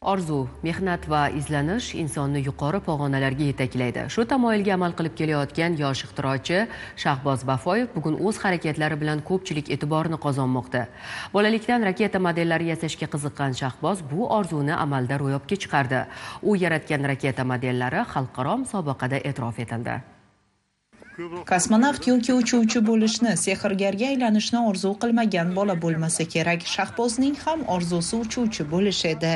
Orzu, mehnat va izlanish insonni yuqori pog'onalarga yetaklaydi. Shu tamoyilga amal qilib kelayotgan yosh ixtirochi Shahboz Bafoyev bugun o'z harakatlari bilan ko'pchilik e'tiborini qozonmoqda. Bolalikdan raketa modellari yasashga qiziqqan Shahboz bu orzuni amalda ro'yobga chiqardi. U yaratgan raketa modellari xalqaro musobaqada e'tirof etildi. Kosmonavt yoki uchuvchi bo'lishni, sehrgarga aylanishni orzu qilmagan bola bo'lmasa kerak. Shahbozning ham orzusi uchuvchi bo'lish edi.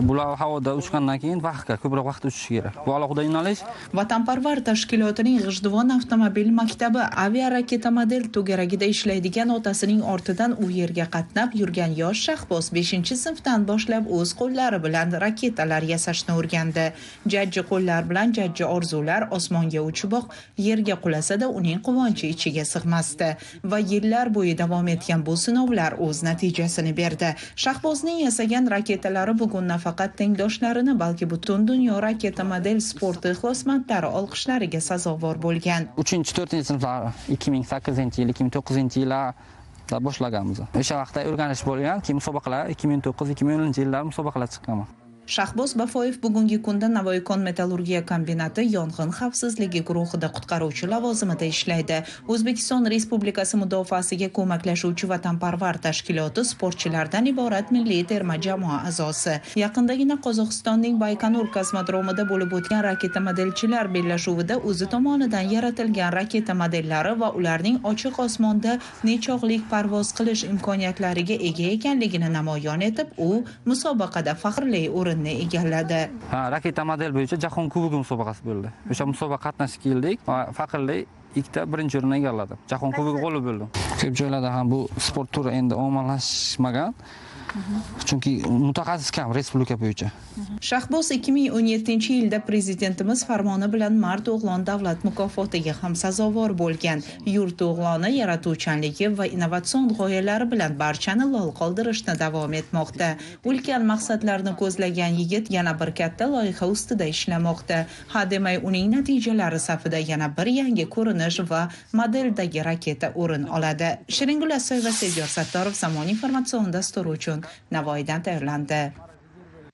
Bular havoda uchgandan keyin ko'proq vaqt uchishi kerak. Bu alohida yo'nalish. Vatanparvar tashkilotining G'ijduvon avtomobil maktabi aviaraketa model to'garagida ishlaydigan otasining ortidan u yerga qatnab yurgan yosh Shahboz 5-sinfdan boshlab o'z qo'llari bilan raketalar yasashni o'rgandi. Jajji qo'llar bilan jajji orzular osmonga uchiboq yerga qulasada uning quvonchi ichiga sig'masdi va yillar bo'yi davom etgan bu sinovlar o'z natijasini berdi. Shahbozning yasagan raketalari bugun nafaqat tengdoshlarini, balki butun dunyo raketa model sporti ixlosmandlari olqishlariga sazovor bo'lgan. 3-4 sinflar 2008-yil, 2009-yillarda boshlaganmiz. O'sha vaqtda o'rganish bo'lgan, keyin musobaqalar 2009-2010-yillar musobaqalar chiqqanman. Shahboz Bafoyev bugungi kunda Navoiykon metallurgiya kombinati yong'in xavfsizligi guruhida qutqaruvchi lavozimida ishlaydi. O'zbekiston Respublikasi mudofaasiga ko'maklashuvchi vatanparvar tashkiloti sportchilardan iborat milliy terma jamoa a'zosi. Yaqindagina Qozog'istonning Baykonur kosmodromida bo'lib o'tgan raketa modelchilar bellashuvida o'zi tomonidan yaratilgan raketa modellari va ularning ochiq osmonda nechog'lik parvoz qilish imkoniyatlariga ega ekanligini namoyon etib, u musobaqada faxrli egalladi. Raketa model bo'yicha Jahon Kubogi musobaqasi bo'ldi. O'sha musobaqa qatnashib keldik va faxrli ikkita birinchi o'rinni egalladi. Jahon Kubogi g'olib bo'ldim. Ko'p joylarda ham bu sport turi endi ommalashmagan. Chunki mutaxassis kam respublika bo'yicha. Shahboz 2017-yilda prezidentimiz farmoni bilan Mard o'g'lon davlat mukofotiga ham sazovor bo'lgan. Yurt o'g'loni yaratuvchanligi va innovatsion g'oyalari bilan barchani lol qoldirishni davom etmoqda. Ulkan maqsadlarni ko'zlagan yigit yana bir katta loyiha ustida ishlamoqda. Hademay uning natijalari safida yana bir yangi ko'rinish va modeldagi raketa o'rin oladi. Shiringul Asoy va Sevyor Sattorov Zamon informatsion dasturi uchun Navoiydan tayyorlandi.